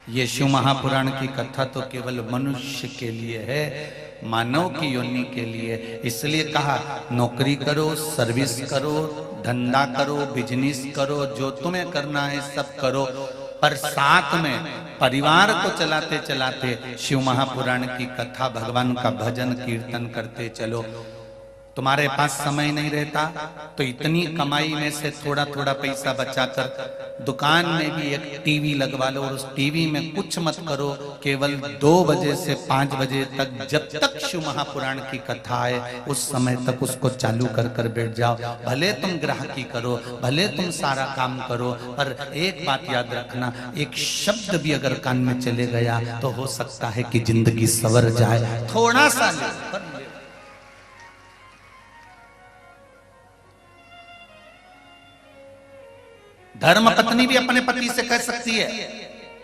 ये शिव महापुराण की कथा तो केवल मनुष्य के लिए है, मानव की योनि के लिए। इसलिए कहा नौकरी करो, सर्विस करो, धंधा करो, बिजनेस करो, जो तुम्हें करना है सब करो, पर साथ में परिवार को चलाते चलाते शिव महापुराण की कथा, भगवान का भजन कीर्तन करते चलो। तुम्हारे पास समय नहीं रहता तो इतनी कमाई में से थोड़ा थोड़ा पैसा बचाकर दुकान में भी एक टीवी लगवा लो, और उस टीवी में कुछ मत करो, केवल 2 बजे से 5 बजे तक, जब तक शिव महापुराण की कथा है उस समय तक उसको चालू कर कर बैठ जाओ। भले तुम ग्राहकी करो, भले तुम सारा काम करो, पर एक बात याद रखना, एक शब्द भी अगर कान में चले गया तो हो सकता है कि जिंदगी संवर जाए। थोड़ा सा ले, धर्म पत्नी भी अपने पति से कह सकती है,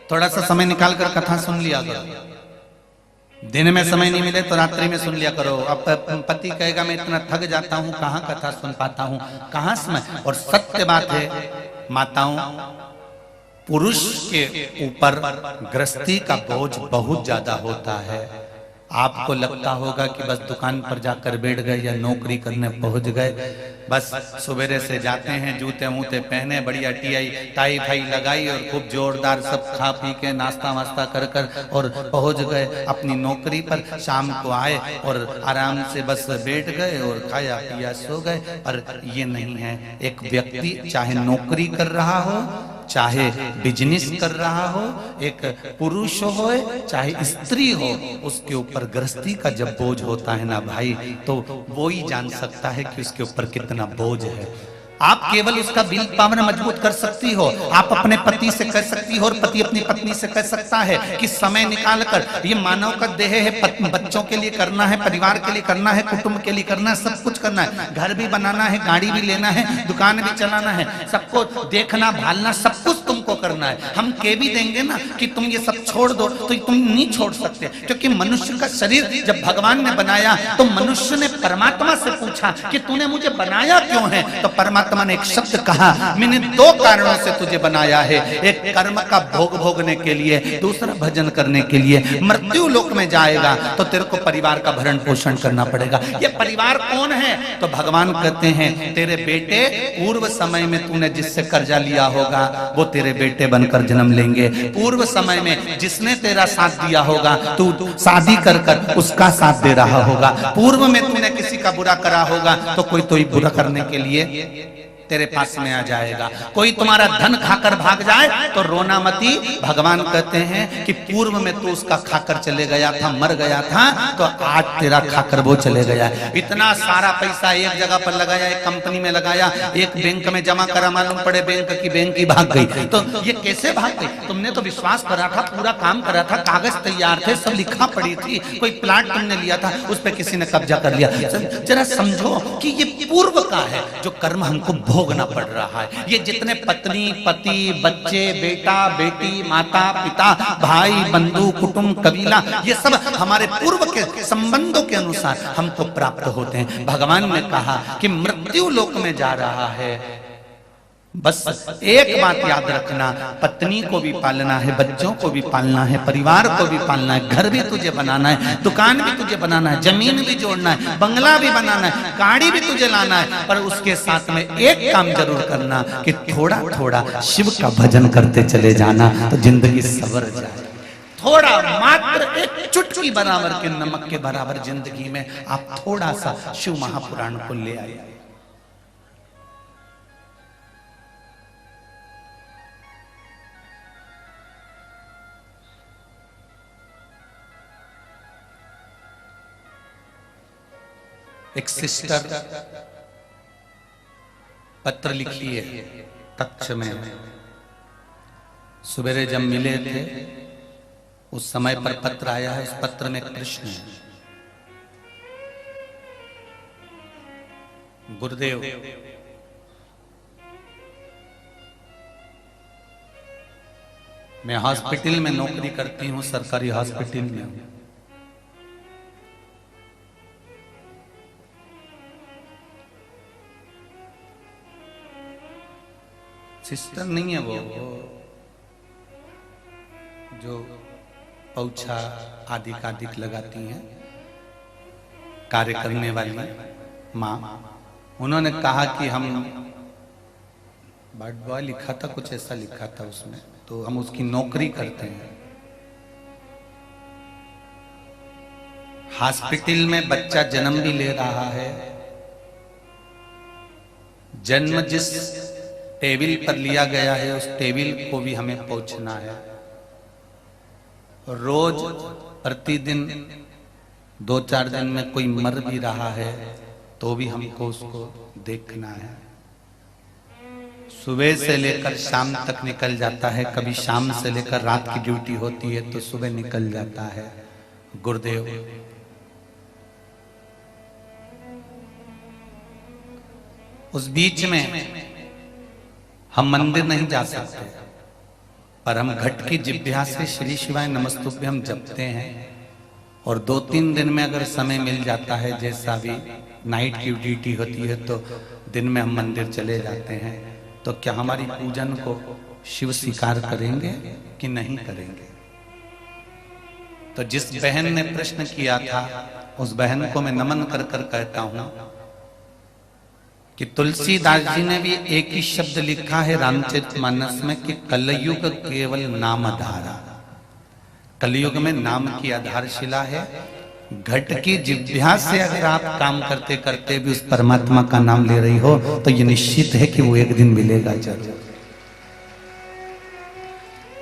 थोड़ा सा समय निकाल कर कथा सुन लिया करो। दिन में समय नहीं मिले तो रात्रि में सुन लिया करो। अब पति कहेगा मैं इतना थक जाता हूं, कहां कथा सुन पाता हूं, कहां समय। और सत्य बात है माताओं, पुरुष के ऊपर गृहस्थी का बोझ बहुत ज्यादा होता है। आपको लगता होगा कि बस दुकान पर जाकर बैठ गए या नौकरी करने पहुंच गए, बस सवेरे से जाते हैं, जूते मूते पहने, बढ़िया टाई फाई लगाई और खूब जोरदार सब खा पी के नाश्ता वास्ता कर कर और पहुंच गए अपनी नौकरी पर। शाम को आए और आराम से बस बैठ गए और खाया पिया सो गए। पर ये नहीं है। एक व्यक्ति चाहे नौकरी कर रहा हो, चाहे बिजनेस कर रहा हो, एक पुरुष हो चाहे स्त्री हो, उसके ऊपर गृहस्थी का जब बोझ होता है ना भाई, तो वो ही जान सकता है कि उसके ऊपर कितना बोझ है। आप केवल उसका विल पावर मजबूत कर सकती हो। आप अपने पति से कह सकती हो और पति अपनी पत्नी से कह सकता है कि समय निकाल कर, ये मानव का देह है, बच्चों के लिए करना है, परिवार के लिए करना है, कुटुंब के लिए करना है, सब कुछ करना है, घर भी बनाना है, गाड़ी भी लेना है, दुकान भी चलाना है, सबको देखना भालना, सब कुछ तुमको करना है। हम कह भी देंगे ना कि तुम ये सब छोड़ दो, तो तुम नहीं छोड़ सकते, क्योंकि मनुष्य का शरीर जब भगवान ने बनाया तो मनुष्य ने परमात्मा से पूछा कि तूने मुझे बनाया क्यों है। तो परमात्मा ने एक शब्द कहा, मैंने 2 कारणों से तुझे बनाया है, एक कर्म का भोग भोगने के लिए, दूसरा भजन करने के लिए। मृत्यु लोक में जाएगा तो तेरे को परिवार का भरण पोषण करना पड़ेगा। ये परिवार कौन है? तो भगवान कहते हैं तेरे बेटे, पूर्व समय में तूने जिससे कर्जा लिया होगा वो तेरे बेटे बनकर जन्म लेंगे। पूर्व समय में जिसने तेरा साथ दिया होगा, तू शादी कर कर उसका साथ दे रहा होगा। पूर्व में तूने किसी का बुरा करा होगा तो कोई बुरा करने के लिए तेरे पास में आ जाएगा। कोई तुम्हारा धन खाकर भाग जाए तो रोना मती। भगवान कहते हैं कि पूर्व में तो उसका खाकर चले गया था, मर गया था, तो आज तेरा खाकर वो चले गया। इतना सारा पैसा एक जगह पर लगाया, एक कंपनी में लगाया, एक बैंक में जमा करा, मालूम पड़े बैंक की भाग गई। तो ये कैसे भाग गई? तुमने तो विश्वास करा था, पूरा काम करा था, कागज तैयार थे, सब लिखा पड़ी थी, कोई प्लाट तुमने लिया था, उस पर किसी ने कब्जा कर लिया। जरा समझो कि ये पूर्व का है जो कर्म हमको भोगना पड़ रहा है। ये जितने पत्नी, पति, बच्चे, बेटा, बेटी, माता, पिता, भाई, बंधु, कुटुंब, कबीला, ये सब हमारे पूर्व के संबंधों के अनुसार हमको प्राप्त होते हैं। भगवान ने कहा कि मृत्यु लोक में जा रहा है, बस एक बात याद रखना, पत्नी को भी पालना है, बच्चों को भी पालना है, परिवार को भी पालना है, घर भी तुझे बनाना है, दुकान भी तुझे बनाना है, जमीन भी जोड़ना है, बंगला भी बनाना है, गाड़ी भी तुझे लाना है। पर उसके साथ में एक काम जरूर करना कि थोड़ा थोड़ा शिव का भजन करते चले जाना, तो जिंदगी संवर जाए। थोड़ा, मात्र एक चुटकी बराबर के नमक के बराबर जिंदगी में आप थोड़ा सा शिव महापुराण को ले आए। एक सिस्टर पत्र लिखी है तक्ष में। सवेरे जब मिले थे उस समय पर पत्र आया है। उस पत्र में कृष्ण है। गुरुदेव, मैं हॉस्पिटल में नौकरी करती हूँ, सरकारी हॉस्पिटल में हूँ। सिस्टर नहीं है वो जो पौछा आदि कादिक लगाती हैं, कार्य करने वाली माँ, उन्होंने कहा कि हम बर्ड बॉय लिखा था, कुछ ऐसा लिखा था उसमें, तो हम उसकी नौकरी करते हैं। हॉस्पिटल में बच्चा जन्म भी ले रहा है, जन्म जिस टेबल पर लिया गया है उस टेबल को भी हमें पहुंचना है। रोज प्रतिदिन 2-4 दिन में कोई मर भी रहा है तो भी हमको उसको देखना है। सुबह से लेकर शाम तक निकल जाता है, कभी शाम से लेकर रात की ड्यूटी होती है तो सुबह निकल जाता है। गुरुदेव, उस बीच में हम मंदिर नहीं जा सकते, पर हम घट की जिभ्या से श्री शिवाय नमस्तुभ्यम जपते हैं, और 2-3 दिन में अगर समय मिल जाता है, जैसा भी नाइट की ड्यूटी होती है तो दिन में हम मंदिर चले जाते हैं, तो क्या हमारी पूजन को शिव स्वीकार करेंगे कि नहीं करेंगे? तो जिस बहन ने प्रश्न किया था उस बहन को मैं नमन कर कर कहता हूं कि तुलसीदास जी ने भी एक ही शब्द लिखा है रामचरितमानस में कि कलयुग केवल नाम आधारा। कलयुग में नाम की आधारशिला है। घट की जिभ्या से अगर आप काम करते करते भी उस परमात्मा का नाम ले रही हो तो ये निश्चित है कि वो एक दिन मिलेगा जरूर।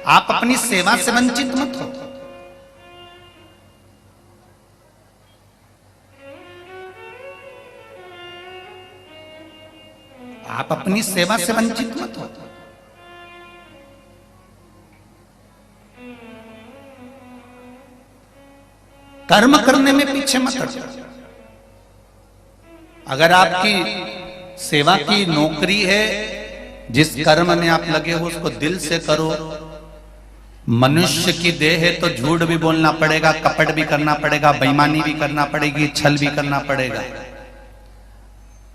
आप अपनी सेवा से वंचित मत हो। आप अपनी सेवा से वंचित मत हो। कर्म करने में पीछे मत हटो। अगर आपकी सेवा की नौकरी है, जिस कर्म में आप लगे हो उसको दिल से करो। मनुष्य की देह है तो झूठ भी बोलना पड़ेगा, कपट भी करना पड़ेगा, बेईमानी भी करना पड़ेगी, छल भी करना पड़ेगा।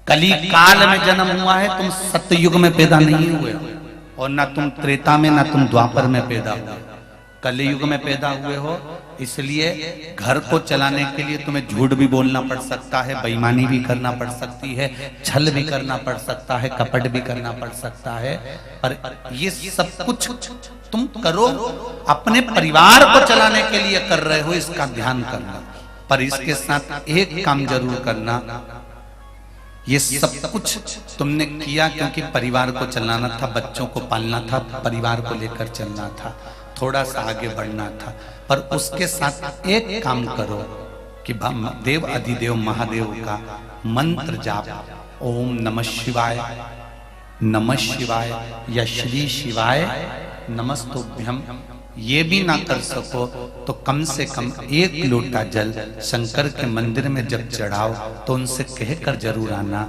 कली काल में जन्म हुआ है, तुम सतयुग में पैदा नहीं हुए हो, और ना तुम त्रेता में ना तुम द्वापर में पैदा हुए, कलयुग में पैदा हुए हो। इसलिए घर को चलाने के लिए तुम्हें झूठ भी बोलना पड़ सकता है, बेईमानी भी करना पड़ सकती है, छल भी करना पड़ सकता है, कपट भी करना पड़ सकता है, पर ये सब कुछ तुम करो अपने परिवार को चलाने के लिए कर रहे हो, इसका ध्यान करना। पर इसके साथ एक काम जरूर करना, ये सब कुछ तुमने किया क्योंकि परिवार को चलाना था, बच्चों को पालना था, परिवार को लेकर चलना था, थोड़ा सा आगे बढ़ना था। पर उसके साथ एक काम करो कि देव अधिदेव महादेव का मंत्र जाप, ओम नमः शिवाय, नमः शिवाय या श्री शिवाय नमस्तुभ्यम, ये भी ना कर सको तो कम से कम 1 लोटा जल शंकर के मंदिर में जब चढ़ाओ तो उनसे कहकर जरूर आना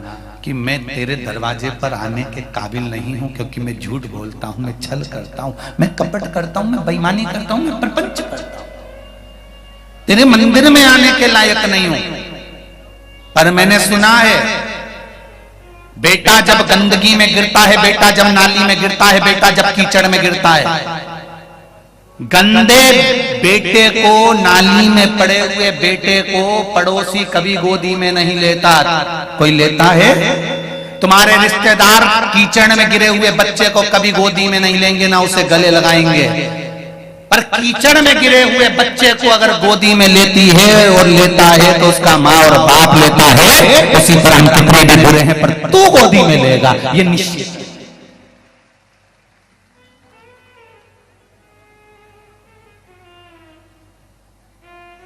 कि मैं तेरे दरवाजे पर आने के काबिल नहीं हूं, क्योंकि मैं झूठ बोलता हूं, मैं छल करता हूं, मैं कपट करता हूं, मैं बेईमानी करता हूं, मैं प्रपंच करता हूं, तेरे मंदिर में आने के लायक नहीं हूं। पर मैंने सुना है बेटा जब गंदगी में गिरता है, बेटा जब नाली में गिरता है, बेटा जब कीचड़ में गिरता है, गंदे बेटे को, नाली में पड़े हुए बेटे को पड़ोसी कभी गोदी में नहीं लेता। कोई लेता है? तुम्हारे रिश्तेदार कीचड़ में गिरे हुए बच्चे को कभी गोदी में नहीं लेंगे, ना उसे गले लगाएंगे। पर कीचड़ में गिरे हुए बच्चे को अगर गोदी में लेती है और लेता है तो उसका माँ और बाप लेता है। उसी तरह हम कितने भी बुरे हैं पर तू गोदी में लेगा, ये निश्चित।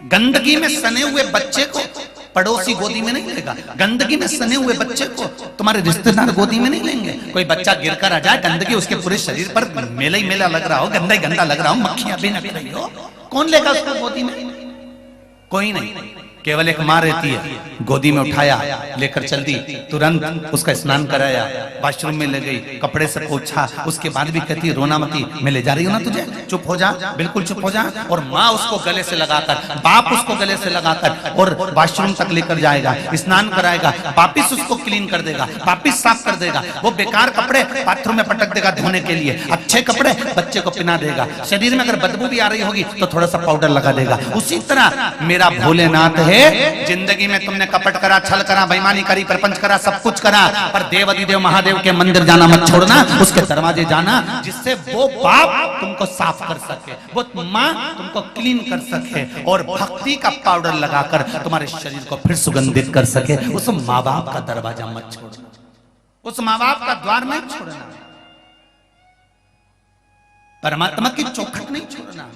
गंदगी में सने हुए बच्चे को पड़ोसी गोदी में नहीं लेगा, गंदगी में सने हुए बच्चे को तुम्हारे रिश्तेदार गोदी में नहीं लेंगे। कोई बच्चा गिरकर आ जाए, गंदगी उसके पूरे शरीर पर मेला ही मेला लग रहा हो, गंदा ही गंदा लग रहा हो, मक्खियां भी नक रही हो, कौन लेगा उसको गोदी में? कोई नहीं। केवल एक माँ रहती है, गोदी में उठाया, लेकर चल दी, तुरंत उसका स्नान कराया, वॉशरूम में ले गई, कपड़े से पोंछा, उसके बाद भी कहती है रोना मती, मैं ले जा रही हूँ ना तुझे, चुप हो जा, बिल्कुल चुप हो जा। और माँ उसको गले से लगाकर, बाप उसको गले से लगाकर और वॉशरूम तक लेकर जाएगा, स्नान कराएगा, वापिस उसको क्लीन कर देगा, वापिस साफ कर देगा, वो बेकार कपड़े बाथरूम में पटक देगा धोने के लिए, अच्छे कपड़े बच्चे को पहना देगा, शरीर में अगर बदबू भी आ रही होगी तो थोड़ा सा पाउडर लगा देगा। उसी तरह मेरा भोलेनाथ है, जिंदगी में तुमने कपट करा, छल करा, बेईमानी करी, प्रपंच करा, सब कुछ करा, पर देव अधिदेव महादेव के मंदिर जाना मत छोड़ना, उसके दरवाजे जाना, जिससे वो बाप तुमको साफ कर सके, वो माँ तुमको क्लीन कर सके और भक्ति का पाउडर लगाकर तुम्हारे शरीर को फिर सुगंधित कर सके। उस माँ बाप का दरवाजा मत छोड़ना, उस माँ बाप का द्वार नहीं छोड़ना, परमात्मा की चौखट नहीं छोड़ना।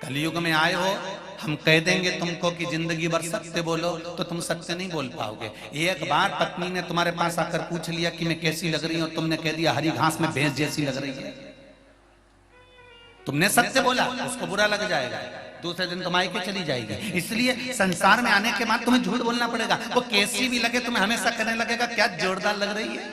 कलयुग में आए हो, हम कह देंगे तुमको कि जिंदगी भर सत्य बोलो, तो तुम सत्य नहीं बोल पाओगे। एक बार पत्नी ने तुम्हारे पास आकर पूछ लिया कि मैं कैसी लग रही हूं, और तुमने कह दिया हरी घास में भैंस जैसी लग रही है, तुमने सत्य बोला, उसको बुरा लग जाएगा, दूसरे दिन तुम के चली जाएगी। इसलिए संसार में आने के बाद तुम्हें झूठ बोलना पड़ेगा। वो कैसी भी लगे तुम्हें हमेशा कहने लगेगा क्या जोरदार लग रही है,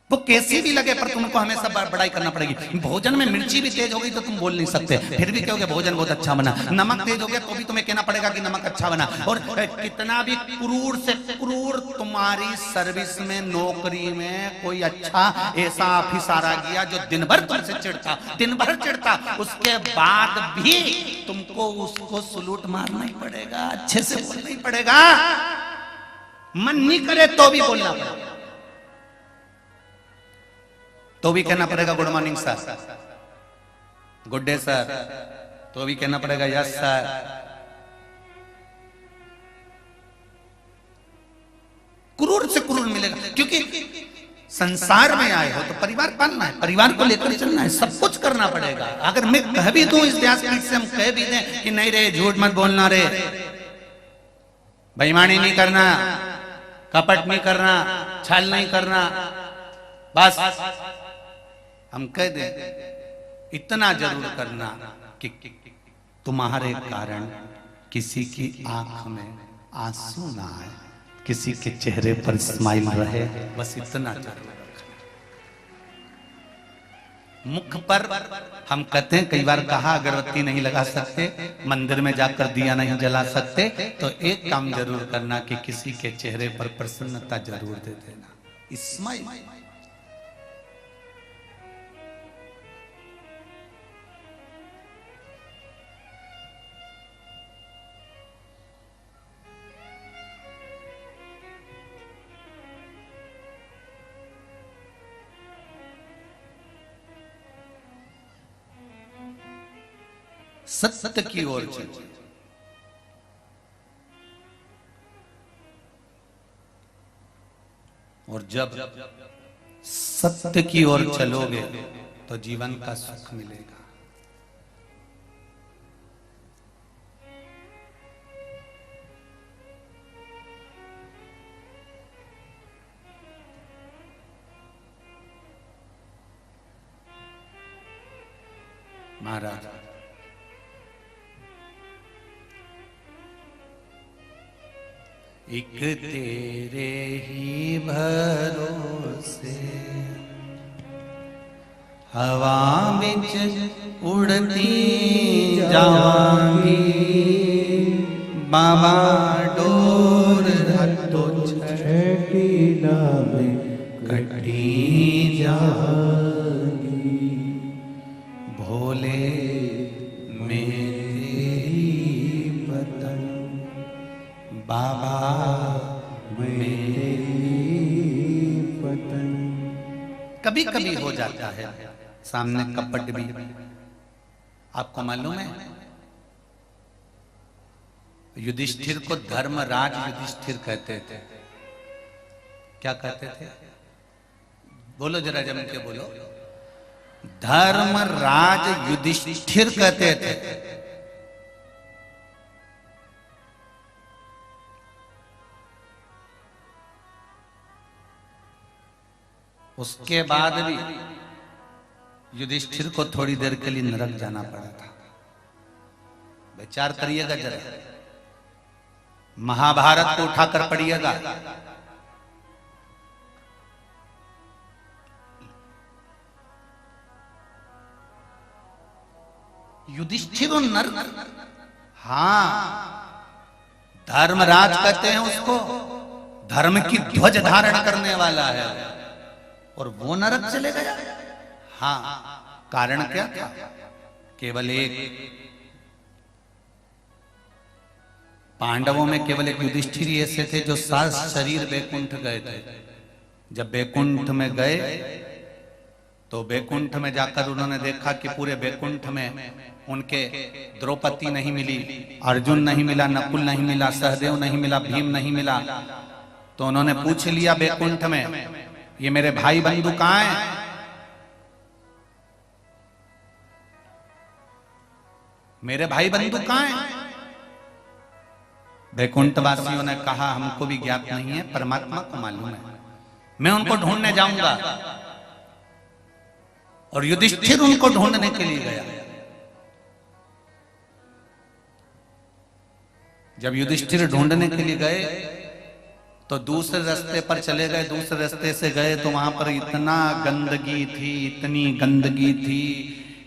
वो कैसी भी लगे पर तुमको हमेशा बड़ाई करना पड़ेगी। भोजन में मिर्ची भी तेज हो गई तो तुम बोल नहीं सकते, फिर भी कहोगे भोजन बहुत अच्छा बना। नमक तेज हो गया तो भी तुम्हें कहना पड़ेगा कि नमक अच्छा बना। और कितना भी क्रूर से क्रूर तुम्हारी सर्विस में, नौकरी में कोई अच्छा ऐसा ऑफिसर आ गया जो दिन भर तुमसे चिढ़ता, दिन भर चिढ़ता, उसके बाद भी तुमको उसको सलूट मारना ही पड़ेगा, अच्छे से बोलना ही पड़ेगा, मन नहीं करे तो भी बोलना पड़ेगा, तो भी कहना पड़ेगा good morning sir, good day sir, तो भी कहना पड़ेगा यस सर। क्रूर से क्रूर मिलेगा, क्योंकि संसार में आए हो तो परिवार पालना है, परिवार को लेकर चलना है, सब कुछ करना पड़ेगा। अगर मैं कह भी दूं इस व्यासपीठ से, हम कह भी दें कि नहीं रे झूठ मत बोलना रे, बेईमानी नहीं करना, कपट नहीं करना, छल नहीं करना, बस हम कह दें इतना जरूर करना कि तुम्हारे कारण किसी की आंख में आंसू ना आए, किसी के चेहरे पर स्माइल रहे, बस इतना जरूर रखना। मुख पर हम कहते हैं, कई बार कहा अगरबत्ती नहीं लगा सकते, मंदिर में जाकर दिया नहीं जला सकते, तो एक काम जरूर करना कि किसी के चेहरे पर प्रसन्नता जरूर दे देना, स्माइल। सत्य की ओर चलो, और जब सत्य की ओर चलोगे तो जीवन का सुख मिलेगा। महाराज एक तेरे ही भरोसे हवा बिच उड़ती जावांगी, बाबा डोर धत्तो छठी नावे कटी जाएगी, भोले मेरी पतंग बाबा मेरी पतंग। कभी कभी हो जाता है सामने कपट भी, आपको मालूम है युधिष्ठिर को धर्मराज युधिष्ठिर कहते थे। क्या कहते थे? बोलो जरा जम के बोलो। धर्मराज युधिष्ठिर कहते थे। उसके बाद भी युधिष्ठिर को थोड़ी देर के लिए नरक जाना पड़ा था। विचार करिएगा जरा, महाभारत को उठाकर पढ़िएगा। युधिष्ठिर और नरक, हाँ, धर्मराज कहते हैं उसको, धर्म की ध्वज धारण करने वाला है, और वो नरक चले गया। हाँ, कारण क्या था? केवल एक, पांडवों में केवल एक युधिष्ठिर ऐसे थे जो 7 शरीर बैकुंठ गए थे। जब बैकुंठ में गए तो बैकुंठ में जाकर उन्होंने देखा कि पूरे बैकुंठ में उनके द्रौपदी नहीं मिली, अर्जुन नहीं मिला, नकुल नहीं मिला, सहदेव नहीं मिला, भीम नहीं मिला। तो उन्होंने पूछ लिया बैकुंठ में, ये मेरे भाई बंधु कहां हैं? मेरे भाई बंधु कहां हैं? बैकुंठ वासियों ने कहा, हमको भी ज्ञात नहीं है, परमात्मा को मालूम है, मैं उनको ढूंढने जाऊंगा। और युधिष्ठिर उनको ढूंढने के लिए गया। जब युधिष्ठिर ढूंढने के लिए गए तो दूसरे रास्ते पर चले गए। दूसरे रास्ते से गए तो वहां पर इतना गंदगी थी, इतनी गंदगी थी,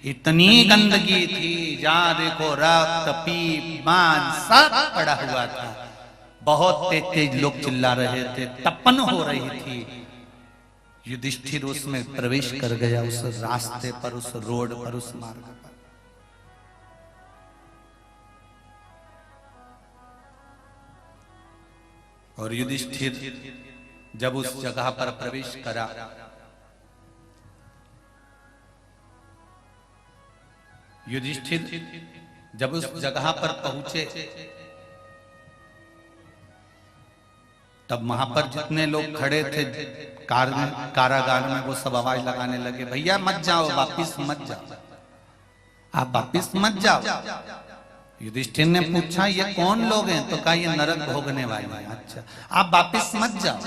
इतनी गंदगी थी, जहां देखो रक्त, पीप, मांस सब पड़ा हुआ था। बहुत तेज तेज लोग चिल्ला रहे थे, तपन हो रही थी। युधिष्ठिर उसमें प्रवेश कर गया, उस रास्ते पर, उस रोड पर, उस मार्ग पर। और युधिष्ठिर जब उस जगह पर प्रवेश करा, युधिष्ठिर जब उस जगह पर पहुंचे तब वहां पर जितने लोग खड़े थे कारागार में, वो सब आवाज लगाने लगे, भैया मत जाओ, वापिस मत जाओ, आप वापिस मत जाओ। युधिष्ठिर ने पूछा, ये कौन लोग हैं? तो कहा, ये नरक भोगने वाले हैं। अच्छा, आप वापिस मत जाओ।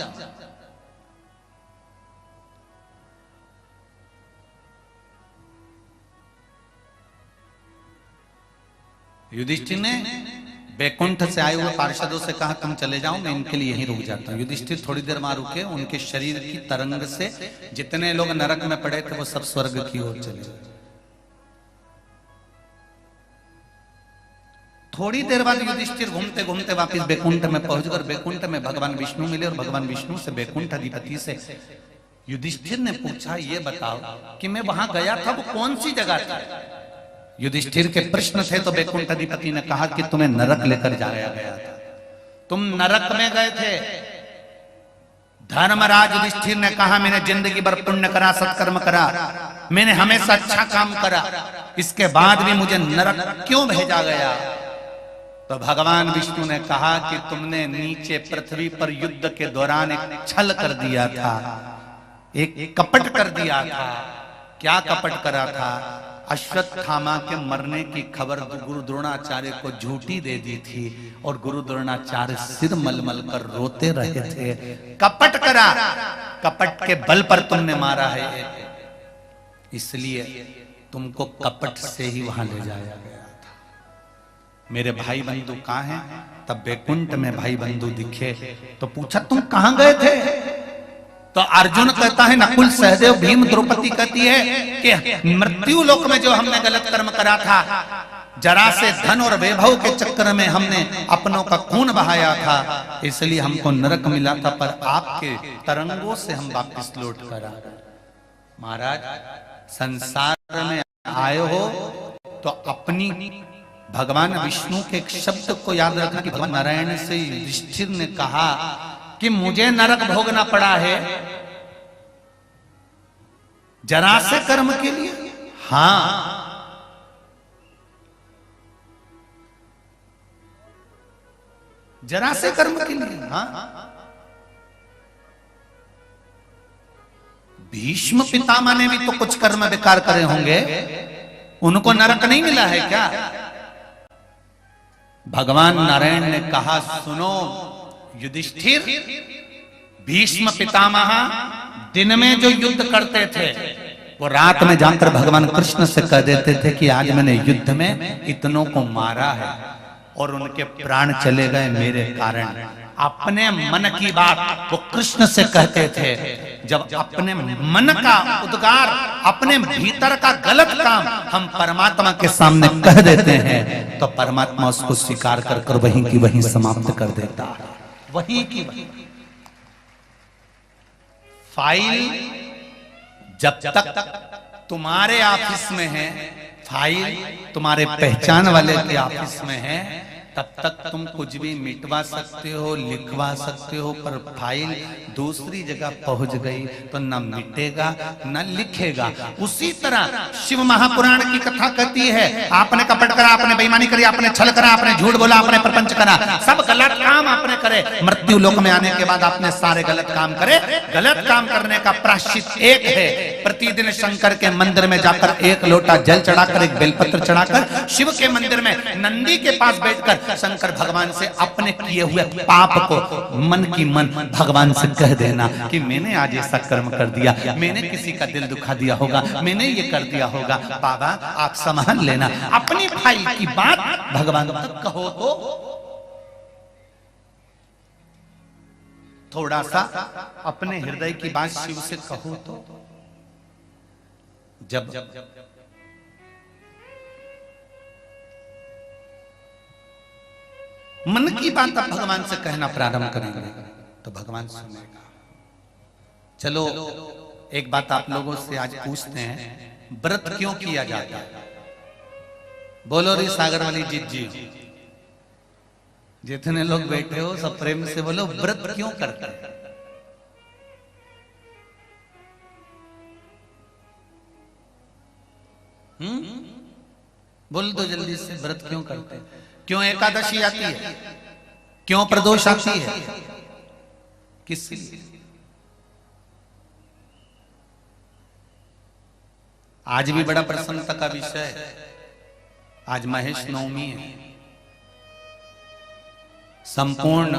युधिष्ठिर ने बैकुंठ से आए हुए पार्षदों से कहा, तुम चले जाओ, मैं इनके लिए यहीं रुक जाता हूं। युधिष्ठिर थोड़ी देर वहां रुके, उनके शरीर की तरंग से जितने लोग नरक में पड़े थे वो सब स्वर्ग की ओर चले गए। थोड़ी देर बाद युधिष्ठिर घूमते घूमते वापस बैकुंठ में पहुंचकर बैकुंठ में भगवान विष्णु मिले, और भगवान विष्णु से बैकुंठ अधिपति से युधिष्ठिर ने पूछा, ये बताओ कि मैं वहां गया था, वो कौन सी जगह थी? युधिष्ठिर के प्रश्न थे तो बैकुंठ अधिपति ने कहा कि तुम्हें नरक लेकर जाया गया था, तुम नरक में गए थे। धर्मराज युधिष्ठिर ने कहा, मैंने जिंदगी भर पुण्य करा, सत्कर्म करा, मैंने हमेशा अच्छा काम करा, इसके बाद भी मुझे नरक क्यों भेजा गया? तो भगवान विष्णु ने कहा कि तुमने नीचे पृथ्वी पर युद्ध के दौरान एक छल कर दिया था, एक कपट कर दिया था। क्या कपट करा था? अश्वत्थामा के मरने की खबर गुरु द्रोणाचार्य को झूठी दे दी थी, और गुरु द्रोणाचार्य सिर मलमल कर रोते रहे थे। कपट करा, कपट के बल पर तुमने मारा है, इसलिए तुमको कपट से ही वहां ले जाया गया था। मेरे भाई बंधु कहां हैं? तब बैकुंठ में भाई बंधु दिखे तो पूछा, तुम कहां गए थे? तो अर्जुन कहता है, नकुल, सहदेव, भीम, द्रौपदी कहती है कि मृत्यु लोक में जो हमने गलत कर्म करा था, जरा से धन और वैभव के चक्कर में हमने अपनों का खून बहाया था, इसलिए हमको नरक मिला था, पर आपके तरंगों से हम वापस लौट कर आ गए। महाराज, संसार में आए हो तो अपनी भगवान विष्णु के एक शब्द को याद रखना कि भगवान नारायण से युधिष्ठिर ने कहा कि मुझे नरक भोगना पड़ा है जरा से कर्म के लिए। हाँ, जरा से कर्म के लिए। हाँ, भीष्म पितामह ने भी तो कुछ कर्म बेकार करे होंगे, उनको नरक नहीं मिला है क्या? भगवान नारायण ने कहा, सुनो युधिष्ठिर, भीष्म पितामह दिन में जो युद्ध करते थे वो रात में जाकर भगवान कृष्ण से कह देते थे कि आज मैंने युद्ध में इतनों को मारा है और उनके प्राण चले गए मेरे कारण। अपने मन की बात वो कृष्ण से कहते थे। जब अपने मन का उद्गार, अपने भीतर का गलत काम हम परमात्मा के सामने कह देते हैं तो परमात्मा उसको स्वीकार कर कर वहीं की वहीं समाप्त कर देता है। वहीं की वहीं। फाइल जब तक तुम्हारे ऑफिस में है, फाइल तुम्हारे पहचान वाले के ऑफिस में है, तब तक तुम कुछ भी मिटवा सकते हो, लिखवा सकते हो, पर फाइल दूसरी जगह पहुंच गई तो न मिटेगा न लिखेगा। उसी तरह शिव महापुराण की कथा कहती है, आपने कपट करा, आपने बेईमानी करी, आपने छल करा, आपने झूठ बोला, आपने प्रपंच करा, सब गलत काम आपने करे। मृत्यु लोक में आने के बाद आपने सारे गलत काम करे। गलत काम करने का प्रायश्चित एक है, प्रतिदिन शंकर के मंदिर में जाकर एक लोटा जल चढ़ाकर, एक बेलपत्र चढ़ाकर, शिव के मंदिर में नंदी के पास बैठकर शंकर भगवान से अपने किए हुए पाप को मन की मन भगवान से कह देना कि मैंने आज ऐसा कर्म कर दिया, मैंने किसी का दिल दुखा दिया होगा, मैंने ये कर दिया होगा, बाबा आप संभाल लेना। अपनी फाइल की बात भगवान तक कहो तो थोड़ा सा अपने हृदय की बात शिव से कहो तो। जब मन की बात आप भगवान से कहना प्रारंभ करेंगे तो भगवान सुनेगा। चलो एक बात आप लोगों से आज पूछते हैं, व्रत क्यों किया जाता है? बोलो रे सागर वाली जी, जितने लोग बैठे हो सब प्रेम से बोलो, व्रत क्यों करते हैं? बोल दो जल्दी से, व्रत क्यों करते हैं? क्यों एकादशी आती है? क्यों प्रदोष आती है? किस लिए? आज भी बड़ा प्रसन्नता का विषय है। आज महेश नवमी है। संपूर्ण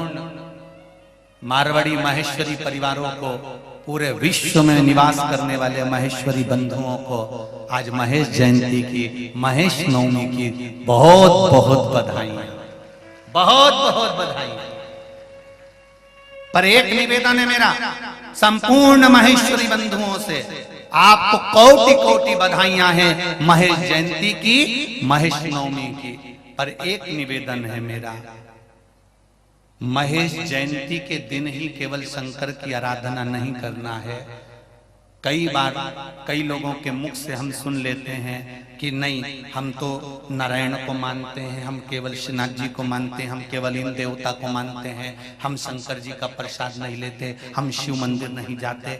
मारवाड़ी महेश्वरी परिवारों को, पूरे विश्व में निवास करने वाले महेश्वरी बंधुओं को आज महेश जयंती की, महेश नवमी की बहुत बहुत बधाई, बहुत बहुत बधाई। पर एक निवेदन है मेरा संपूर्ण महेश्वरी बंधुओं से, आपको कोटि कोटि बधाइयां हैं महेश जयंती की, महेश नवमी की। पर एक निवेदन है मेरा, महेश जयंती के दिन ही केवल शंकर की आराधना नहीं करना है। कई बार कई लोगों के मुख से हम सुन लेते हैं कि नहीं, हम तो नारायण को मानते हैं, हम केवल श्रीनाथ जी को मानते हैं, हम केवल इन देवता को मानते हैं, हम शंकर जी का प्रसाद नहीं लेते, हम शिव मंदिर नहीं जाते।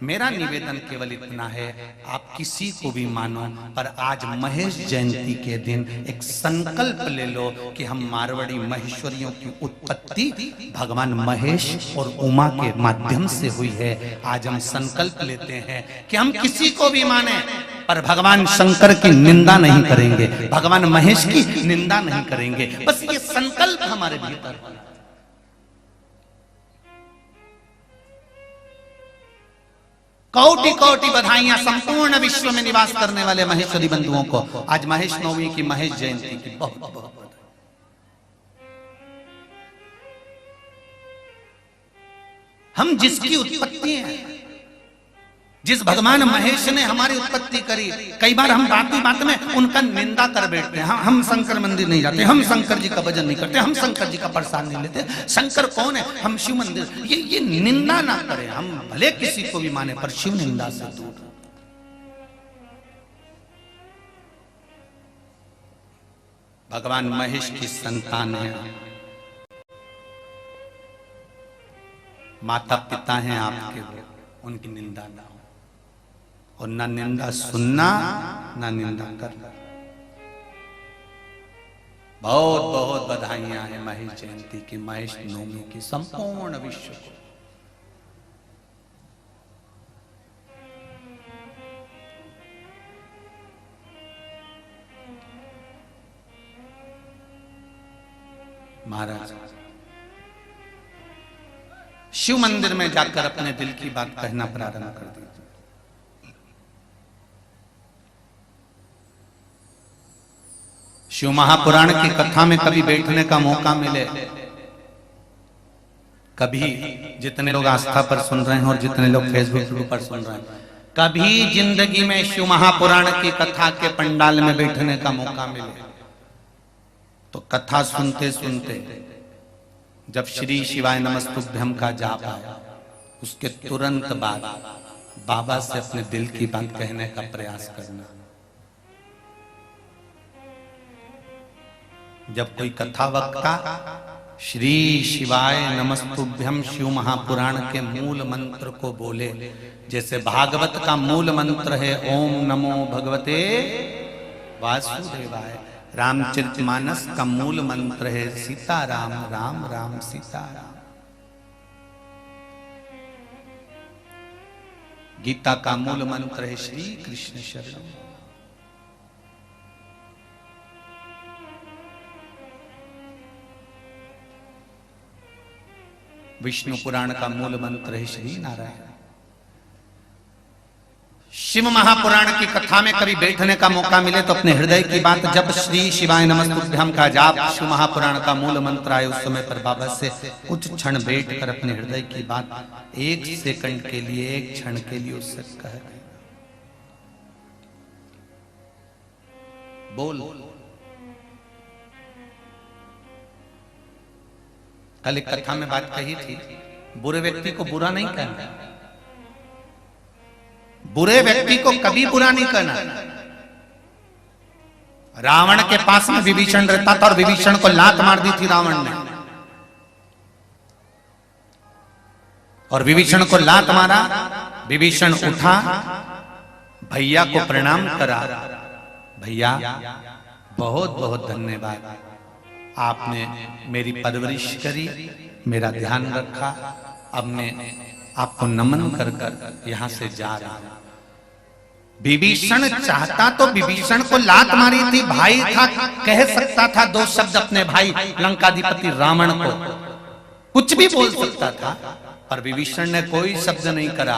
मेरा निवेदन केवल इतना है, आप किसी को भी मानो, पर आज महेश जयंती के दिन एक संकल्प ले लो कि हम मारवाड़ी महेश्वरियों की उत्पत्ति भगवान महेश और उमा के माध्यम से हुई है। आज हम संकल्प लेते हैं कि हम किसी को भी माने, पर भगवान शंकर की निंदा नहीं करेंगे, भगवान महेश की निंदा नहीं करेंगे। बस ये संकल्प हमारे भीतर। कोटि कोटि बधाइयां संपूर्ण विश्व में निवास करने वाले महेश्वरी बंधुओं को आज महेश नवमी की, महेश जयंती की बहुत बहुत बधाई। हम जिसकी उत्पत्ति हैं, जिस भगवान महेश ने हमारी उत्पत्ति करी, कई बार हम बात में उनका निंदा कर बैठते हैं। हम शंकर मंदिर नहीं जाते, हम शंकर जी का भजन नहीं करते, हम शंकर जी का प्रसाद नहीं लेते, शंकर कौन है, हम शिव मंदिर। ये निंदा ना करें। हम भले किसी को भी माने, पर शिव निंदा से दूर। भगवान महेश की संतान है, माता पिता हैं आपके, उनकी निंदा ना हो, और ना निंदा सुनना ना निंदा करना। बहुत बहुत बधाइयां हैं महेश जयंती की, महेश नवमी की संपूर्ण विश्व को। महाराज शिव मंदिर में जाकर अपने दिल की बात कहना प्रारंभ कर दीजिए। शिव महापुराण की कथा में कभी बैठने का मौका मिले, कभी जितने लोग आस्था पर सुन रहे हैं और जितने लोग फेसबुक पर सुन रहे हैं, कभी जिंदगी में शिव महापुराण की कथा के पंडाल में बैठने का मौका मिले तो कथा सुनते सुनते जब श्री शिवाय नमस्तुभ्यम का जाप आया, उसके तुरंत बाद बाबा से अपने दिल की बात कहने का प्रयास करना। जब कोई कथा वक्ता श्री शिवाय नमस्तुभ्यम शिव महापुराण के मूल मंत्र को बोले, जैसे भागवत का मूल मंत्र है ओम नमो भगवते वासुदेवाय, रामचरितमानस का मूल मंत्र है सीताराम राम राम सीताराम, गीता का मूल मंत्र है श्री कृष्ण शरणम, विष्णु पुराण का मूल मंत्र है श्री नारायण। शिव महापुराण की कथा में कभी बैठने का मौका मिले तो अपने हृदय की बात, जब श्री शिवाय नमस्तुभ्यम का जाप शिव महापुराण का मूल मंत्र आए, उस समय पर बाबा से कुछ क्षण बैठकर अपने हृदय की बात एक सेकंड के लिए, एक क्षण के लिए उससे कह देना। बोल। कल एक कथा में बात कही थी, बुरे व्यक्ति को बुरा नहीं कहना, बुरे व्यक्ति को कभी बुरा नहीं करना। रावण के पास में विभीषण रहता था और विभीषण को लात मार दी थी रावण ने, और विभीषण को लात मारा, विभीषण उठा, भैया को प्रणाम करा, भैया बहुत बहुत धन्यवाद, आपने मेरी परवरिश करी, मेरा ध्यान रखा, अब मैं आपको नमन कर कर यहां से जा रहा हूं। विभीषण चाहता तो विभीषण को लात मारी थी, भाई था, कह सकता था दो शब्द अपने भाई लंकाधिपति रावण को, कुछ भी बोल सकता था, पर विभीषण ने कोई शब्द नहीं करा,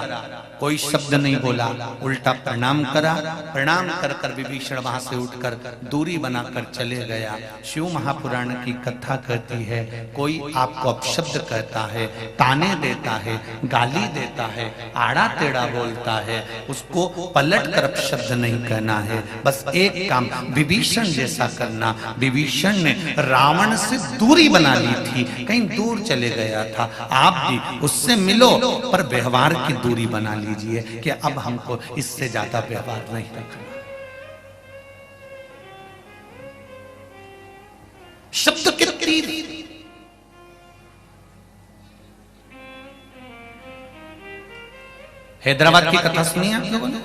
कोई शब्द नहीं बोला, उल्टा प्रणाम करा। प्रणाम कर कर विभीषण वहां से उठकर दूरी बनाकर चले गया। शिव महापुराण की कथा कहती है, कोई आपको अपशब्द कहता है, ताने देता है, गाली देता है, आड़ा टेढ़ा बोलता है, उसको पलट कर अपशब्द नहीं कहना है, बस एक काम विभीषण जैसा करना। विभीषण ने रावण से दूरी बना ली थी, कहीं दूर चले गया था, आप भी उससे मिलो पर व्यवहार की दूरी बना लीजिए कि अब हमको इससे ज्यादा व्यवहार नहीं रखना। शब्द के तीर। हैदराबाद की कथा सुनी आप लोगों ने?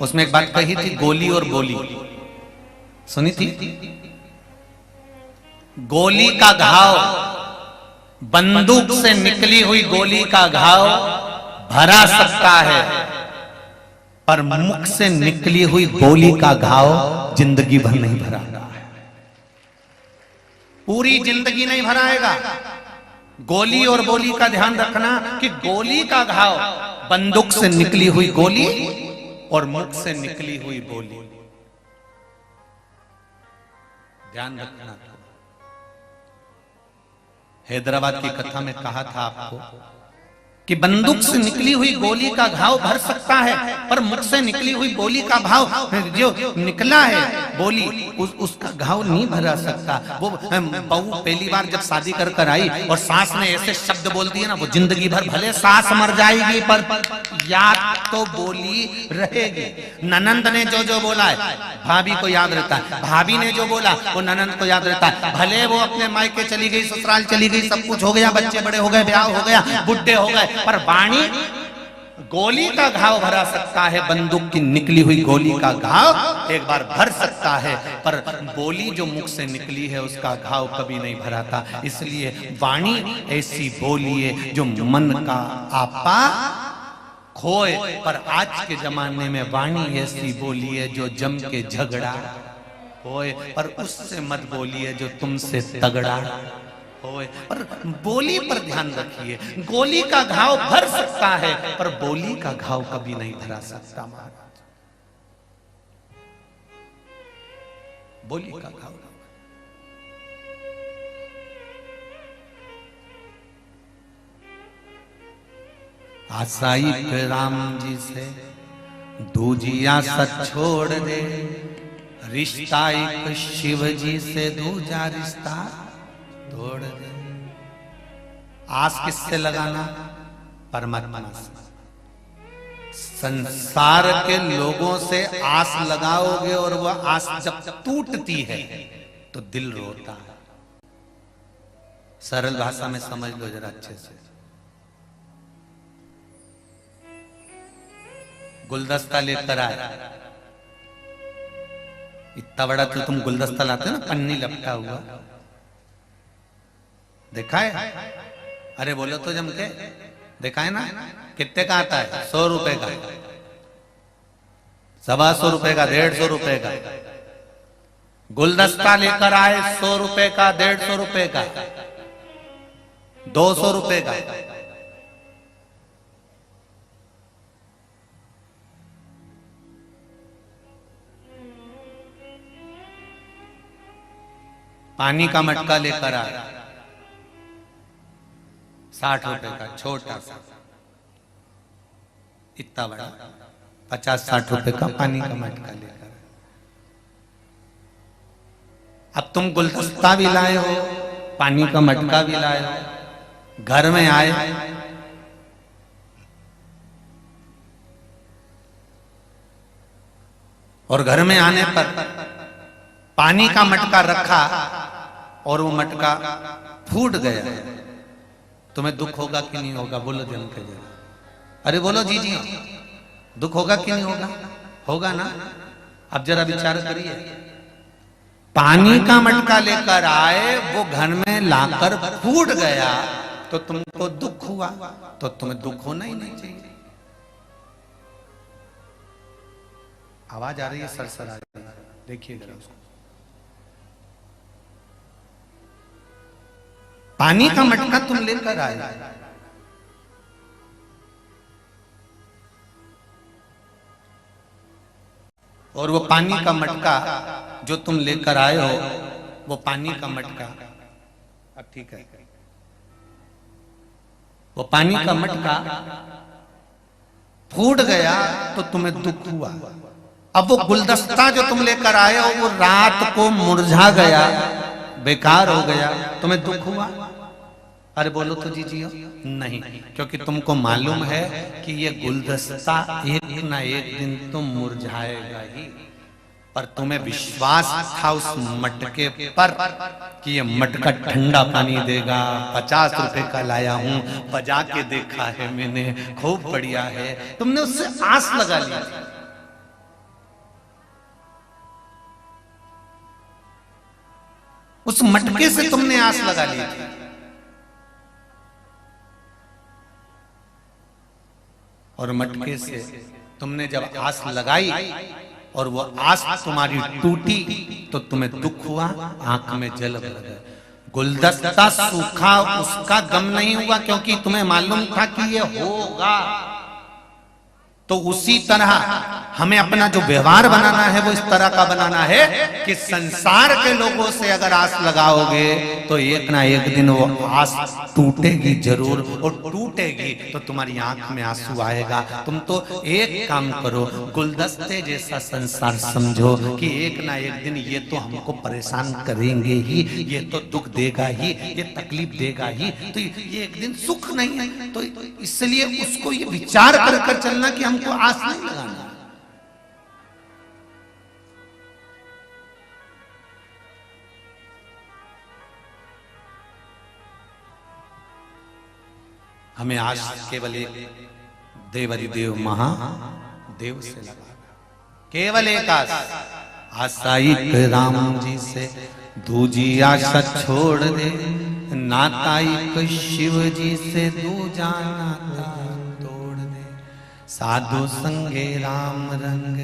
उसमें एक बात कही थी, गोली और बोली, सुनी थी? गोली का घाव, बंदूक से निकली हुई गोली का घाव भरा सकता है, पर मुख से निकली हुई गोली का घाव जिंदगी भर नहीं भरा, पूरी जिंदगी नहीं भराएगा। गोली और बोली का ध्यान रखना कि गोली का घाव, बंदूक से निकली हुई गोली और मुख से निकली हुई बोली, ध्यान रखना। हैदराबाद की कथा में कहा था आपको कि बंदूक से निकली हुई गोली का घाव भर सकता है, पर मुख से निकली हुई गोली का भाव जो निकला है बोली, उसका घाव नहीं भरा सकता। वो बहू पहली बार जब शादी कर कर आई और सास ने ऐसे शब्द बोल दिए ना, वो जिंदगी भर भले सास मर जाएगी पर याद तो बोली रहेगी। ननंद ने जो जो बोला है भाभी को याद रहता है, भाभी ने जो बोला वो ननंद को याद रहता है। भले वो अपने मायके चली गई, ससुराल चली गई, सब कुछ हो गया, बच्चे बड़े हो गए, ब्याह हो गया, बुढ़े हो गए, पर वाणी गोली का घाव भरा सकता है, बंदूक की निकली हुई गोली का घाव एक बार भर सकता है, पर बोली जो मुख से निकली है उसका घाव कभी नहीं भराता। इसलिए वाणी ऐसी बोलिए जो मन का आपा खोए, पर आज के जमाने में वाणी ऐसी बोलिए जो जम के झगड़ा होए, पर उससे मत बोलिए जो तुमसे तगड़ा होए। पर बोली पर ध्यान रखिए, गोली का घाव भर सकता है पर बोली का घाव कभी नहीं भरा सकता महाराज। बोली का घाव, आसाई राम जी से दूजिया सच छोड़ दे, रिश्ता एक शिव जी से दूजा रिश्ता तोड़ दे। आस किससे लगाना? परमात्मा से। संसार के लोगों से आस लगाओगे और वह आस जब टूटती है तो दिल रोता है। सरल भाषा में समझ लो जरा अच्छे से। गुलदस्ता लेकर आए, इतना बड़ा तो तुम गुलदस्ता लाते हो ना, पन्नी लपटा हुआ, देखा है? अरे बोलो तो जम के, देखा है ना? कितने का आता है? 100 रुपए का, 125 रुपए का, 150 रुपए का गुलदस्ता लेकर आए। 100 रुपए का, 150 रुपए का, 200 रुपए का। पानी का मटका लेकर आए, 60 रुपए का, छोटा सा, इतना बड़ा 50-60 रुपए का पानी का मटका लेकर। अब तुम गुलदस्ता भी लाए हो, पानी का मटका भी लाए हो, घर में आए, और घर में आने पर पानी का मटका रखा और वो मटका फूट गया, तुम्हें दुख होगा कि नहीं होगा? बोलो जम के जरा। अरे बोलो जी जी, दुख होगा कि नहीं होगा? होगा ना। अब जरा विचार करिए, पानी का मटका लेकर आए, वो घर में लाकर फूट गया तो तुमको दुख हुआ, तो तुम्हें दुख होना ही नहीं चाहिए। आवाज आ रही है, सरसर आ रही है, देखिए जरा उसको। पानी का मटका तुम लेकर आए, और वो पानी का मटका जो तुम लेकर आए हो, वो पानी का मटका, अब ठीक है, वो पानी का मटका फूट गया तो तुम्हें दुख हुआ। अब वो गुलदस्ता जो तुम लेकर आए हो, वो रात को मुरझा गया, बेकार हो गया, तुम्हें दुख हुआ? अरे बोलो तो जी जी, नहीं, क्योंकि तुमको मालूम है कि ये गुलदस्ता एक ना एक दिन तो मुरझाएगा ही। पर तुम्हें विश्वास था उस मटके पर कि ये मटका ठंडा पानी देगा। 50 रुपए का लाया हूं, बजा के देखा है मैंने, खूब बढ़िया है। तुमने उससे आस लगा ली, उस मटके से तुमने आस लगा ली थी। और मटके से तुमने जब आस लगाई और वो आस तुम्हारी टूटी तो तुम्हें दुख हुआ, आंख में जल भर गया। गुलदस्ता सूखा, उसका गम नहीं हुआ, क्योंकि तुम्हें मालूम था कि ये होगा। तो उसी तरह हमें अपना जो व्यवहार बनाना है वो इस तरह का बनाना है कि संसार के लोगों से अगर आस लगाओगे तो एक ना एक दिन वो आस टूटेगी जरूर, और टूटेगी तो तुम्हारी आंख में आंसू आएगा। तुम तो एक काम करो, गुलदस्ते जैसा संसार समझो कि एक ना एक दिन ये तो हमको परेशान करेंगे ही, ये तो दुख देगा ही, ये तकलीफ देगा ही, तो ये एक दिन सुख नहीं है। तो इसलिए उसको ये विचार कर चलना कि हमको आस नहीं लगाना। हमें आस केवल एक देवरी देव महादेव से लगा, केवल एक आस, आसाई राम जी से दूजी आशा छोड़ दे, नाताई शिव जी से दूजा नाता तोड़ दे। साधु संगे राम रंग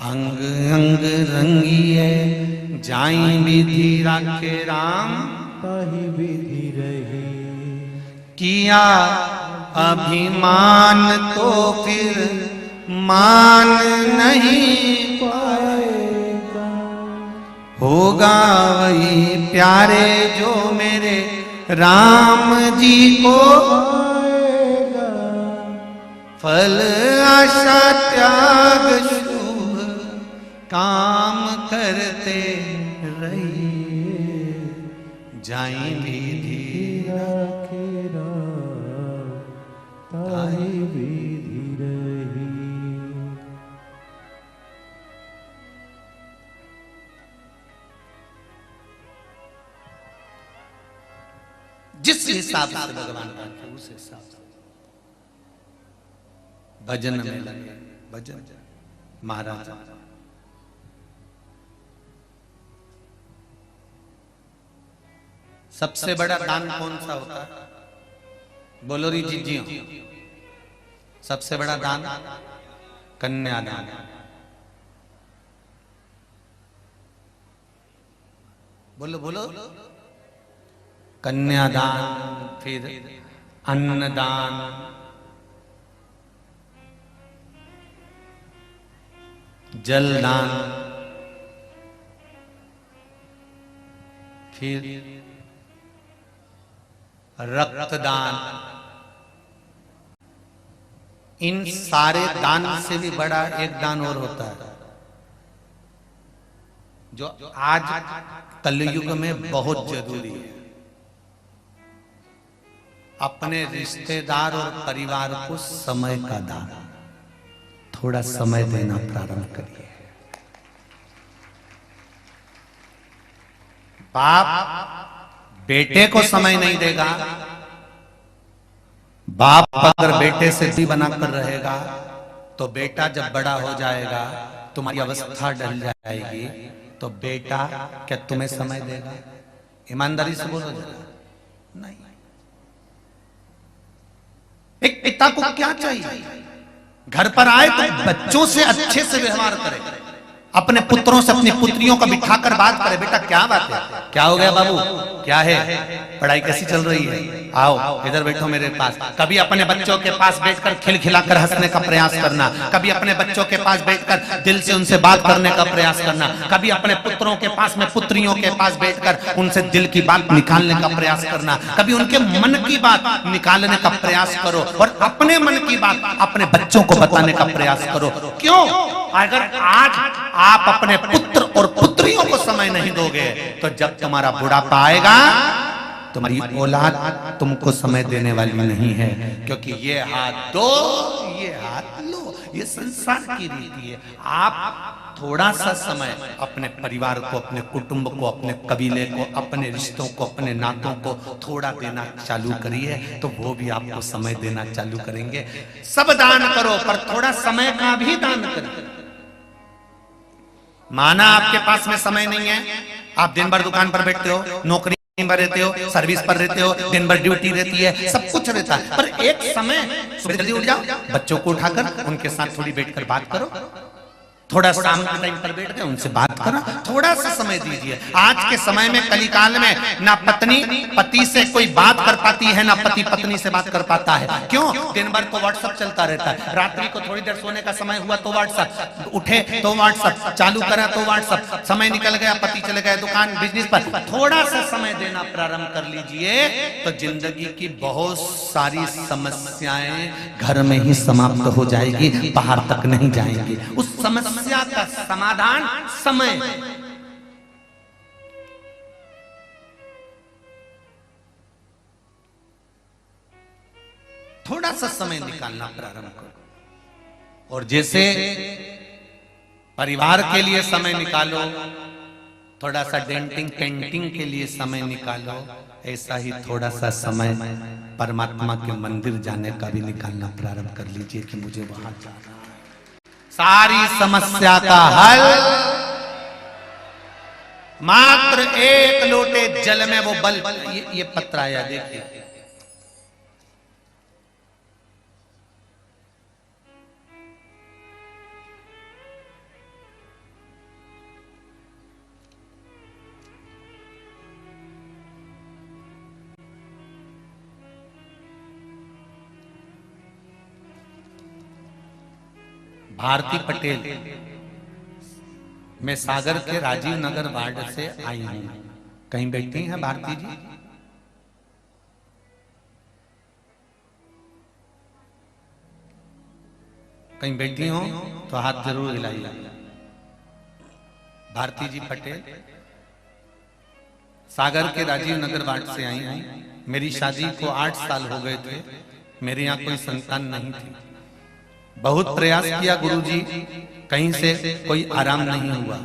अंग अंग रंगिए, जाई विधि राखे राम ताहि विधि रही। किया अभिमान तो फिर मान नहीं पाएगा, होगा वही प्यारे जो मेरे राम जी को आएगा। फल आशा त्याग शुभ काम करते रहिए, जाई विधि ताई विधि रही। जिस हिसाब से भगवान का उस हिसाब से भजन में लगे। भजन महाराज सबसे बड़ा दान कौन सा होता है? बोलो री जी। सबसे बड़ा दान कन्यादान। बोलो बोलो। कन्यादान, फिर अन्नदान, जलदान, फिर रक्तदान। इन सारे दान से भी बड़ा एक दान और होता है जो आज कलयुग में बहुत जरूरी है। अपने रिश्तेदार और परिवार को समय का दान। थोड़ा समय देना प्रारंभ करिए। बाप बेटे को समय नहीं देगा, बाप अगर बेटे से दी बनाकर रहेगा तो बेटा जब बड़ा हो जाएगा, तुम्हारी अवस्था डल जाएगी, तो बेटा क्या तुम्हें समय देगा? ईमानदारी से बोलो जरा। नहीं। एक पिता को क्या चाहिए? घर पर आए तो बच्चों से अच्छे से व्यवहार करे, अपने पुत्रों से अपनी पुत्रियों को बिठाकर बात करे। बेटा क्या बात है? क्या हो गया बाबू? क्या है? पढ़ाई कैसी चल रही है? आओ इधर बैठो मेरे पास। कभी अपने बच्चों के पास बैठकर खिलखिलाकर हंसने का प्रयास करना, कभी अपने बच्चों के पास बैठकर दिल से उनसे बात करने का प्रयास करना, कभी अपने पुत्रों के पास में पुत्रियों के पास बैठकर उनसे दिल की बात निकालने का प्रयास करना, कभी उनके मन की बात निकालने का प्रयास करो और अपने मन की बात अपने बच्चों को बताने का प्रयास करो। क्यों? अगर आज आप अपने पुत्र और पुत्रियों को समय नहीं दोगे तो जब तुम्हारा बुढ़ापा आएगा तुम्हारी औलाद तुमको समय देने वाली नहीं है। क्योंकि ये हाथ दो, ये हाथ लो, ये संसार की रीति है। आप थोड़ा सा समय अपने परिवार को, अपने कुटुंब को, अपने कबीले को, अपने रिश्तों को, अपने नातों को थोड़ा देना चालू करिए तो वो भी आपको समय देना चालू करेंगे। सब दान करो पर थोड़ा समय का भी दान करिए। माना आपके पास में समय नहीं है, आप दिन भर दुकान पर बैठते हो, नौकरी पर रहते हो, सर्विस पर रहते हो, दिन भर ड्यूटी रहती है, सब कुछ रहता है, पर एक समय सुबह जल्दी उठ जाओ, बच्चों को उठाकर उनके साथ थोड़ी बैठकर बात करो, थोड़ा शाम के टाइम पर बैठ के उनसे बात करो, थोड़ा सा समय दीजिए। आज के समय में कलिकाल में ना पत्नी पति से कोई बात कर पाती है, ना पति पत्नी से बात कर पाता है। क्यों? दिन भर तो व्हाट्सएप चलता रहता है। रात्रि को थोड़ी देर सोने का समय हुआ तो व्हाट्सएप, उठे तो व्हाट्सएप, चालू करा तो व्हाट्सएप, समय निकल गया, पति चले गए दुकान बिजनेस पर। थोड़ा सा समय देना प्रारंभ कर लीजिए तो जिंदगी की बहुत सारी समस्याएं घर में ही समाप्त हो जाएगी, बाहर तक नहीं जाएंगी। उस समस्या का समाधान समय। थोड़ा सा समय निकालना प्रारंभ करो। और जैसे परिवार के लिए समय निकालो, थोड़ा सा डेंटिंग पेंटिंग के लिए समय निकालो, ऐसा ही थोड़ा सा समय परमात्मा के मंदिर जाने का भी निकालना प्रारंभ कर लीजिए कि मुझे वहां जाना है। सारी समस्या का हल मात्र एक लोटे जल में। वो बल ये पत्र आया देखिए, भारती पटेल, मैं सागर के राजीव नगर वार्ड से आई हूं। कहीं बैठी हैं भारती जी? कहीं बैठी हो तो हाथ जरूर हिलाइए। भारती जी पटेल सागर के राजीव नगर वार्ड से आई हूं। मेरी शादी को 8 साल हो गए थे। मेरे यहाँ कोई संतान नहीं थी। बहुत प्रयास किया गुरुजी, कहीं से कोई आराम नहीं हुआ।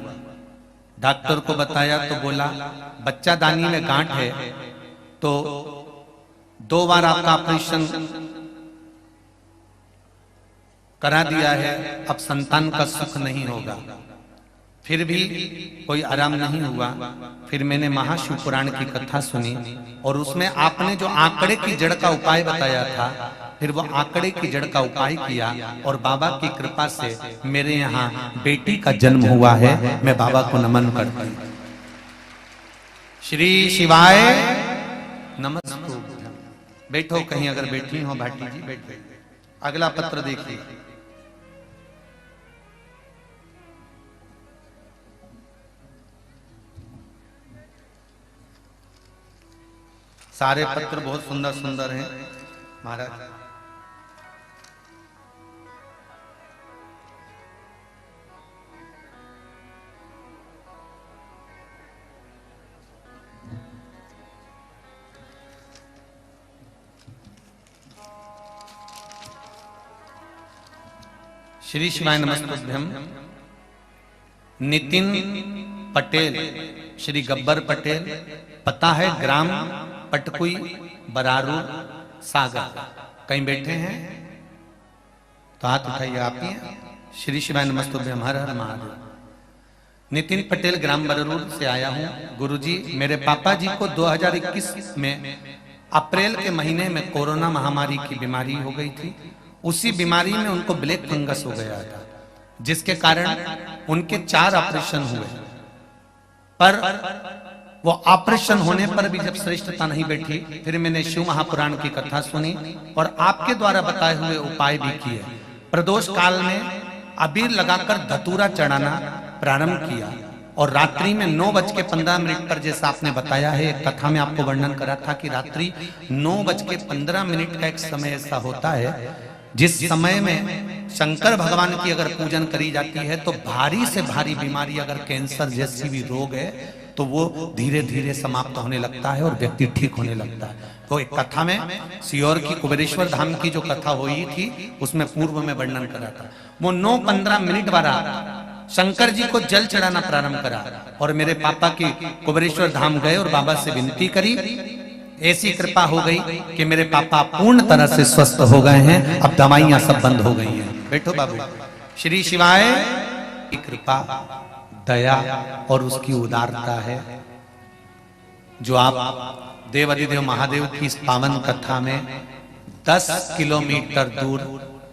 डॉक्टर को बताया तो बोला बच्चा दानी में गांठ है, तो 2 बार आपका ऑपरेशन करा दिया है, अब संतान का सुख नहीं होगा। फिर भी कोई आराम नहीं हुआ। फिर मैंने महाशिव पुराण की कथा सुनी और उसमें आपने जो आंकड़े की जड़ का उपाय बताया था, फिर वो आंकड़े की जड़ का उपाय किया और बाबा की कृपा से मेरे यहाँ बेटी का जन्म हुआ है। मैं बाबा को नमन करता हूँ। श्री शिवाय नमस्ते। बैठो कहीं, अगर बैठी हो भाटी जी बैठो। अगला पत्र देखिए। सारे पत्र बहुत सुंदर सुंदर हैं महाराज। श्री शिवाय नमस्तुभ्यम। नितिन पटेल, श्री गब्बर पटेल, पता है ग्राम पटकुई, बरारू, सागर। कहीं बैठे हैं तो हाथ उठाइए। आप ही हैं। श्री शिवाय नमस्तुभ्यम। हर हर महादेव। नितिन पटेल, ग्राम बरारूर से आया हूं। गुरुजी, मेरे पापा जी को 2021 में अप्रैल के महीने में कोरोना महामारी की बीमारी हो गई थी। उसी बीमारी में उनको ब्लैक फंगस हो गया था, जिसके कारण उनके 4 ऑपरेशन हुए। पर वो ऑपरेशन होने पर भी जब श्रेष्ठता नहीं बैठी, फिर मैंने शिव महापुराण की कथा सुनी और आपके द्वारा बताए हुए उपाय भी किए। प्रदोष काल में अबीर लगाकर धतूरा चढ़ाना प्रारंभ किया और रात्रि में 9:15 पर, जैसा आपने बताया है, एक कथा में आपको वर्णन करा था कि रात्रि 9:15 का एक समय ऐसा होता है जिस समय में शंकर भगवान की अगर पूजन करी जाती है तो भारी से भारी बीमारी, अगर कैंसर जैसी भी रोग है, तो वो धीरे धीरे समाप्त होने लगता है और व्यक्ति ठीक होने लगता है। तो एक कथा में सियोर की कुबेरेश्वर धाम की जो कथा हुई थी, उसमें पूर्व में वर्णन करा था। वो 9:15 वाला शंकर जी को जल चढ़ाना प्रारंभ करा और मेरे पापा की कुबेरेश्वर धाम गए और बाबा से विनती करी। ऐसी कृपा हो गई कि मेरे पापा पूर्ण तरह से स्वस्थ हो गए हैं। अब दवाइयां सब बंद हो गई हैं। बैठो बाबू। श्री शिवाय की कृपा, दया और उसकी उदारता है जो आप देवाधिदेव महादेव की इस पावन कथा में 10 किलोमीटर दूर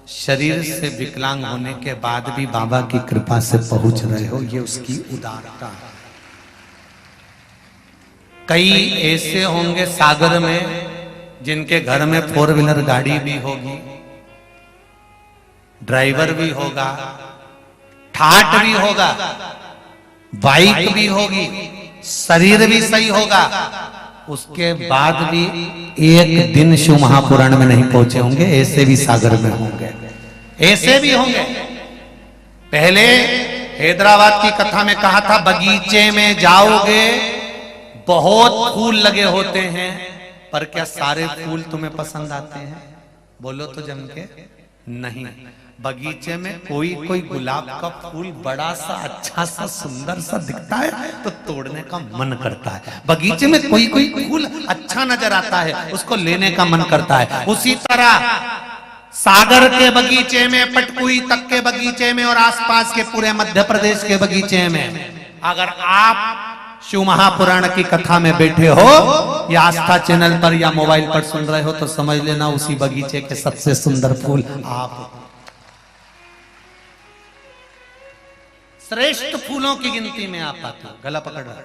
शरीर से विकलांग होने के बाद भी बाबा की कृपा से पहुंच रहे हो, ये उसकी उदारता है। कई ऐसे होंगे सागर में जिनके घर में 4 व्हीलर गाड़ी भी होगी, ड्राइवर भी होगा, ठाट भी होगा, बाइक भी होगी, शरीर भी सही होगा, उसके बाद भी एक दिन शिव महापुराण में नहीं पहुंचे होंगे। ऐसे भी सागर में होंगे, ऐसे भी होंगे। पहले हैदराबाद की कथा में कहा था, बगीचे में जाओगे बहुत फूल लगे होते हैं, पर क्या सारे फूल तुम्हें पसंद आते हैं? बोलो तो जम के नहीं। बगीचे में कोई कोई गुलाब का फूल बड़ा सा अच्छा सा सुंदर सा दिखता है तो तोड़ने का मन करता है। बगीचे में कोई कोई फूल अच्छा नजर आता है, उसको लेने का मन करता है। उसी तरह सागर के बगीचे में, पटकुई तक के बगीचे में और आसपास के पूरे मध्य प्रदेश के बगीचे में अगर आप शिव महापुराण की कथा में बैठे हो या आस्था चैनल पर या मोबाइल पर सुन रहे हो, तो समझ लेना उसी बगीचे के सबसे सुंदर फूल आप। श्रेष्ठ फूलों की गिनती में आप आते हो। गला पकड़ रहा,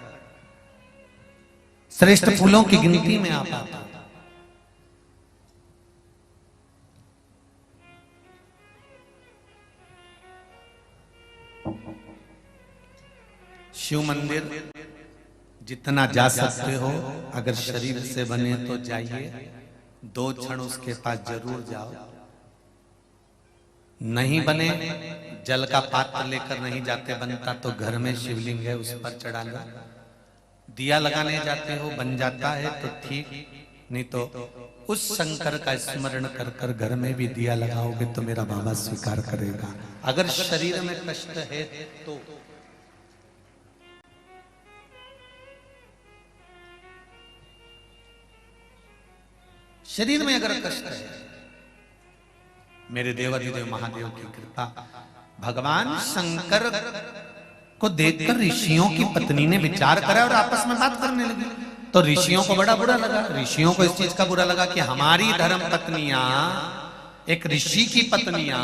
श्रेष्ठ फूलों की गिनती में आप आते हो। शिव मंदिर जितना जा सकते हो, अगर शरीर से बने तो जाइए, 2 क्षण उसके पास जरूर जाओ। नहीं बने, जल का पात्र लेकर नहीं जाते, बनता तो घर में शिवलिंग है उस पर चढ़ा लो। दिया लगाने जाते हो, बन जाता है तो ठीक, नहीं तो उस शंकर का स्मरण कर कर घर में भी दिया लगाओगे तो मेरा बाबा स्वीकार करेगा। अगर शरीर में कष्ट है तो शरीर में अगर कष्ट है, मेरे देवाधिदेव महादेव की कृपा, भगवान शंकर को देखकर ऋषियों की पत्नी ने विचार करा और आपस में बात करने लगी। तो ऋषियों को बड़ा बुरा लगा, ऋषियों को इस चीज का बुरा लगा कि हमारी धर्म पत्नियां, एक ऋषि की पत्नियां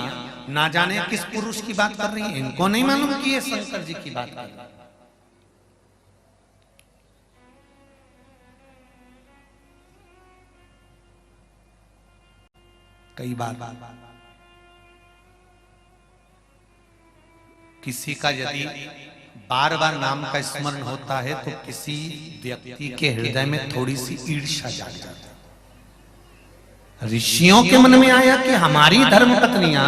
ना जाने किस पुरुष की बात कर रही हैं, इनको नहीं मालूम कि ये शंकर जी की बात कर रही है। कई बार किसी का यदि बार बार नाम का स्मरण होता है तो किसी व्यक्ति के हृदय में थोड़ी सी ईर्ष्या जाग जाती है। ऋषियों के मन में आया कि हमारी धर्म पत्नियां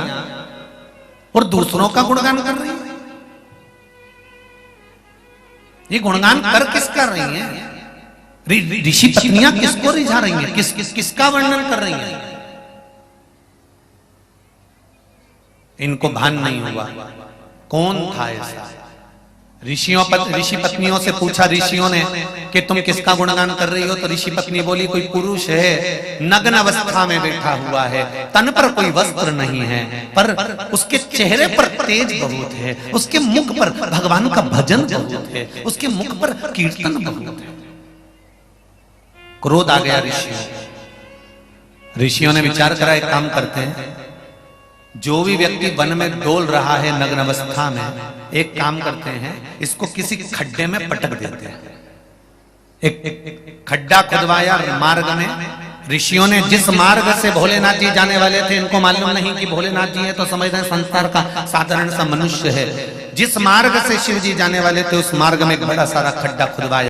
और दूसरों का गुणगान कर रही हैं। ये गुणगान कर किस कर रही हैं? ऋषि पत्नियां किसको रिझा रही हैं? किसका वर्णन कर रही हैं? इनको भान नहीं हुआ कौन था ऐसा। ऋषि पत्नियों से पूछा ऋषियों ने कि तुम किसका गुणगान कर रही हो? तो ऋषि पत्नी बोली कोई पुरुष है, नग्न अवस्था में बैठा हुआ है, तन पर कोई वस्त्र नहीं है, पर उसके चेहरे पर तेज बहुत है, उसके मुख पर भगवान का भजन बहुत है, उसके मुख पर कीर्तन बहुत है। क्रोध आ गया ऋषियों ने विचार करा, एक काम करते हैं, जो भी व्यक्ति वन में डोल रहा है नग्न अवस्था में, एक काम करते हैं, इसको किसी खड्डे में पटक देते हैं। एक खड्डा खुदवाया मार्ग में। ऋषियों ने जिस मार्ग से भोलेनाथ जी जाने वाले थे, इनको मालूम नहीं कि भोलेनाथ जी है तो समझ रहे संसार का साधारण सा मनुष्य है। जिस मार्ग से शिव जी जाने वाले थे उस मार्ग में एक बड़ा सारा खड्डा खुदवाया।